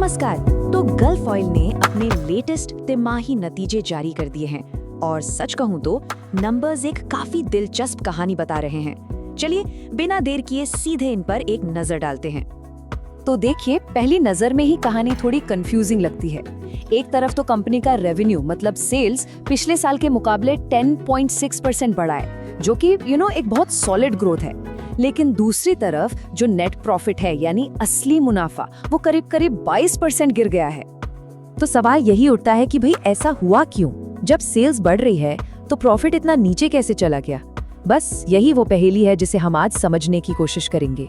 नमस्कार। तो gulf oil ने अपने लेटेस्ट तिमाही नतीजे जारी कर दिए हैं और सच कहूं तो नंबर्स एक काफी दिलचस्प कहानी बता रहे हैं। चलिए बिना देर किए सीधे इन पर एक नजर डालते हैं। तो देखिए, पहली नजर में ही कहानी थोड़ी कंफ्यूजिंग लगती है। एक तरफ तो कंपनी का रेवेन्यू मतलब सेल्स पिछले साल के मुकाबले 10.6% बढ़ा है, जो कि एक बहुत सॉलिड ग्रोथ है। लेकिन दूसरी तरफ जो नेट प्रॉफिट है यानी असली मुनाफा, वो करीब करीब 22% गिर गया है। तो सवाल यही उठता है कि भाई ऐसा हुआ क्यों? जब सेल्स बढ़ रही है तो प्रॉफिट इतना नीचे कैसे चला गया? बस यही वो पहेली है जिसे हम आज समझने की कोशिश करेंगे।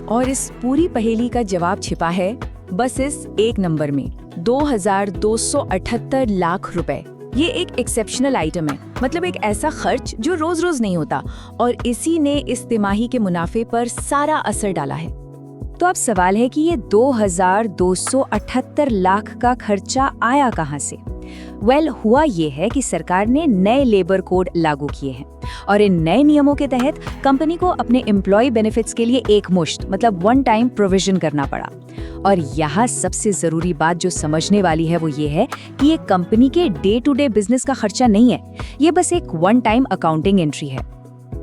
और इस पूरी पहेली का जवाब छिपा है बस इस एक नंबर में, 2278 लाख रुपए। ये एक एक्सेप्शनल आइटम है, मतलब एक ऐसा खर्च जो रोज रोज नहीं होता, और इसी ने इस तिमाही के मुनाफे पर सारा असर डाला है। तो अब सवाल है कि ये 2278 लाख का खर्चा आया कहां से? हुआ ये है कि सरकार ने नए लेबर कोड लागू किए हैं और इन नए नियमों के तहत कंपनी को अपने एम्प्लॉय बेनिफिट्स के लिए एक मुश्त मतलब वन टाइम प्रोविजन करना पड़ा। और यहाँ सबसे जरूरी बात जो समझने वाली है वो ये है कि ये कंपनी के डे टू डे बिजनेस का खर्चा नहीं है, ये बस एक वन टाइम अकाउंटिंग एंट्री है।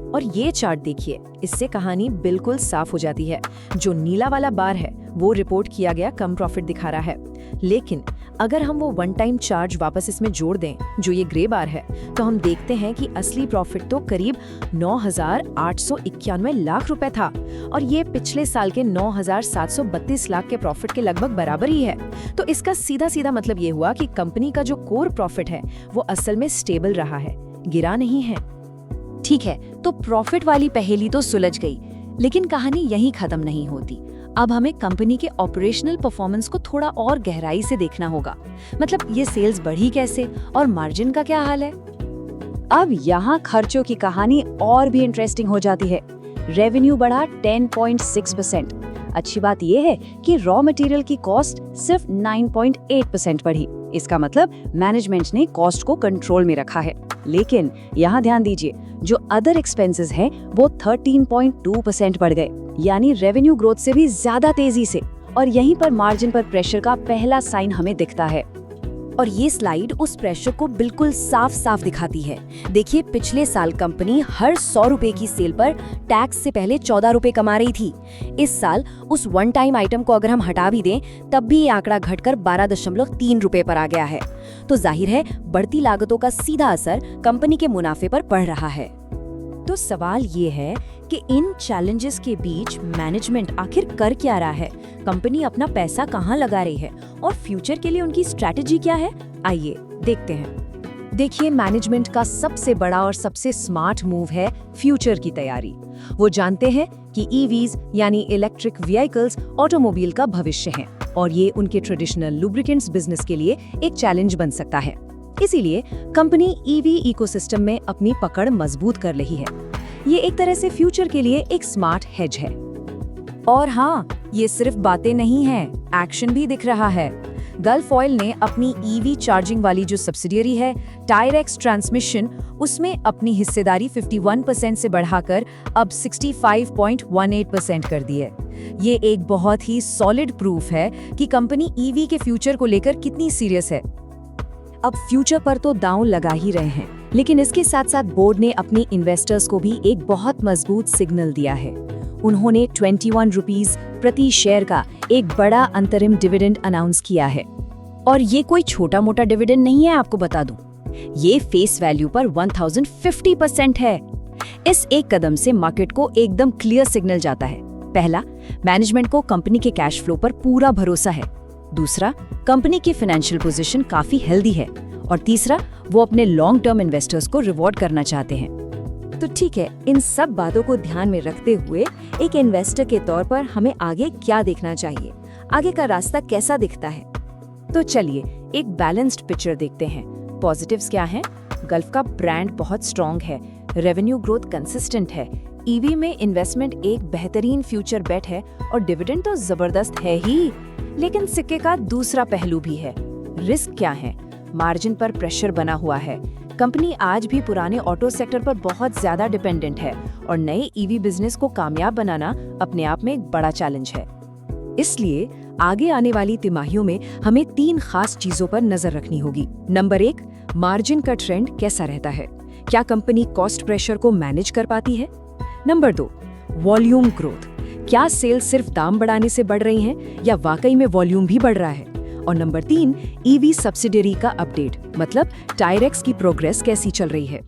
और ये चार्ट देखिए, इससे कहानी बिल्कुल साफ हो जाती है। जो नीला वाला बार है वो रिपोर्ट किया गया कम प्रॉफिट दिखा रहा है, लेकिन अगर हम वो वन टाइम चार्ज वापस इसमें जोड़ दें जो ये ग्रे बार है, तो हम देखते हैं कि असली प्रॉफिट तो करीब 9,891 लाख रुपए था और ये पिछले साल के 9,732 लाख के प्रॉफिट के लगभग बराबर ही है। तो इसका सीधा सीधा मतलब ये हुआ कि कंपनी का जो कोर प्रॉफिट है वो असल में स्टेबल रहा है, गिरा नहीं है। ठीक है, तो प्रॉफिट वाली पहेली तो सुलझ गई, लेकिन कहानी यहीं खत्म नहीं होती। अब हमें कंपनी के ऑपरेशनल परफॉर्मेंस को थोड़ा और गहराई से देखना होगा। मतलब ये सेल्स बढ़ी कैसे और मार्जिन का क्या हाल है? अब यहाँ खर्चों की कहानी और भी इंटरेस्टिंग हो जाती है। रेवेन्यू बढ़ा 10.6%। अच्छी बात यह है कि रॉ मटेरियल की कॉस्ट सिर्फ 9.8% बढ़ी। इसका मतलब मैनेजमेंट ने कॉस्ट को कंट्रोल में रखा है। लेकिन यहाँ ध्यान दीजिए, जो अदर एक्सपेंसेस हैं वो 13.2% बढ़ गए, यानी रेवेन्यू ग्रोथ से भी ज्यादा तेजी से। और यहीं पर मार्जिन पर प्रेशर का पहला साइन हमें दिखता है। और ये स्लाइड उस प्रेशर को बिल्कुल साफ साफ दिखाती है। देखिए, पिछले साल कंपनी हर 100 रुपए की सेल पर टैक्स से पहले 14 रुपए कमा रही थी। इस साल उस वन टाइम आइटम को अगर हम हटा भी दें तब भी ये आंकड़ा घटकर 12.3 रुपए पर आ गया है। तो जाहिर है बढ़ती लागतों का सीधा असर कंपनी के मुनाफे पर पड़ रहा है। तो सवाल ये है कि इन चैलेंजेस के बीच मैनेजमेंट आखिर कर क्या रहा है? कंपनी अपना पैसा कहाँ लगा रही है और फ्यूचर के लिए उनकी स्ट्रैटेजी क्या है? आइए देखते हैं। देखिए, मैनेजमेंट का सबसे बड़ा और सबसे स्मार्ट मूव है फ्यूचर की तैयारी। वो जानते हैं कि ईवीज यानी इलेक्ट्रिक व्हीकल्स ऑटोमोबाइल का भविष्य हैं और ये उनके ट्रेडिशनल लुब्रिकेंट्स बिजनेस के लिए एक चैलेंज बन सकता है। इसीलिए कंपनी ईवी इकोसिस्टम में अपनी पकड़ मजबूत कर रही है। ये एक तरह से फ्यूचर के लिए एक स्मार्ट हेज है। और हाँ, ये सिर्फ बातें नहीं हैं, एक्शन भी दिख रहा है। गल्फ ऑयल ने अपनी ईवी चार्जिंग वाली जो सब्सिडियरी है टायरेक्स ट्रांसमिशन, उसमें अपनी हिस्सेदारी 51% से बढ़ाकर अब 65.18% कर दी है। ये एक बहुत ही सॉलिड प्रूफ है कि कंपनी ईवी के फ्यूचर को लेकर कितनी सीरियस है। अब फ्यूचर पर तो दांव लगा ही रहे हैं, लेकिन इसके साथ साथ बोर्ड ने अपनी इन्वेस्टर्स को भी एक बहुत मजबूत सिग्नल दिया है। उन्होंने 21 रुपीस प्रति शेयर का एक बड़ा अंतरिम डिविडेंड अनाउंस किया है। और ये कोई छोटा मोटा डिविडेंड नहीं है, आपको बता दूं। ये फेस वैल्यू पर 1050% है। इस एक कदम से मार्केट को एकदम क्लियर सिग्नल जाता है। पहला, मैनेजमेंट को कंपनी के कैश फ्लो पर पूरा भरोसा है। दूसरा, कंपनी की फाइनेंशियल पोजीशन काफी हेल्दी है। और तीसरा, वो अपने लॉन्ग टर्म इन्वेस्टर्स को रिवॉर्ड करना चाहते हैं। तो ठीक है, इन सब बातों को ध्यान में रखते हुए एक इन्वेस्टर के तौर पर हमें आगे क्या देखना चाहिए? आगे का रास्ता कैसा दिखता है? तो चलिए एक बैलेंस्ड पिक्चर देखते हैं। पॉजिटिव्स क्या हैं? गल्फ का ब्रांड बहुत स्ट्रॉन्ग है, रेवेन्यू ग्रोथ कंसिस्टेंट है, ईवी में इन्वेस्टमेंट एक बेहतरीन फ्यूचर बेट है और डिविडेंड तो जबरदस्त है ही। लेकिन सिक्के का दूसरा पहलू भी है। रिस्क क्या है? मार्जिन पर प्रेशर बना हुआ है। कंपनी आज भी पुराने ऑटो सेक्टर पर बहुत ज्यादा डिपेंडेंट है और नए ईवी बिजनेस को कामयाब बनाना अपने आप में एक बड़ा चैलेंज है। इसलिए आगे आने वाली तिमाहियों में हमें 3 खास चीजों पर नजर रखनी होगी। नंबर 1, मार्जिन का ट्रेंड कैसा रहता है? क्या कंपनी कॉस्ट प्रेशर को मैनेज कर पाती है? Number 2, volume growth. क्या सेल्स सिर्फ दाम बढ़ाने से बढ़ रही हैं या वाकई में वॉल्यूम भी बढ़ रहा है? और नंबर 3, ईवी सब्सिडरी का अपडेट, मतलब टायरेक्स की प्रोग्रेस कैसी चल रही है।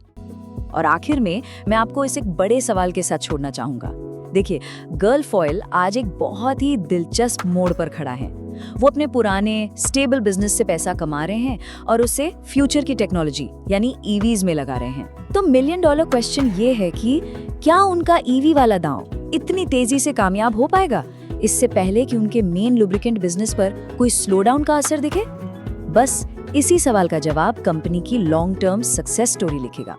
और आखिर में मैं आपको इस एक बड़े सवाल के साथ छोड़ना चाहूंगा। देखिए, गल्फ ऑयल आज एक बहुत ही दिलचस्प मोड़ पर खड़ा है। वो अपने पुराने स्टेबल बिजनेस से पैसा कमा रहे हैं और उसे फ्यूचर की टेक्नोलॉजी यानी ईवीज में लगा रहे हैं। तो मिलियन डॉलर क्वेश्चन ये है कि क्या उनका ईवी वाला दांव इतनी तेजी से कामयाब हो पाएगा, इससे पहले कि उनके मेन लुब्रिकेंट बिजनेस पर कोई स्लोडाउन का असर दिखे? बस इसी सवाल का जवाब कंपनी की लॉन्ग टर्म सक्सेस स्टोरी लिखेगा।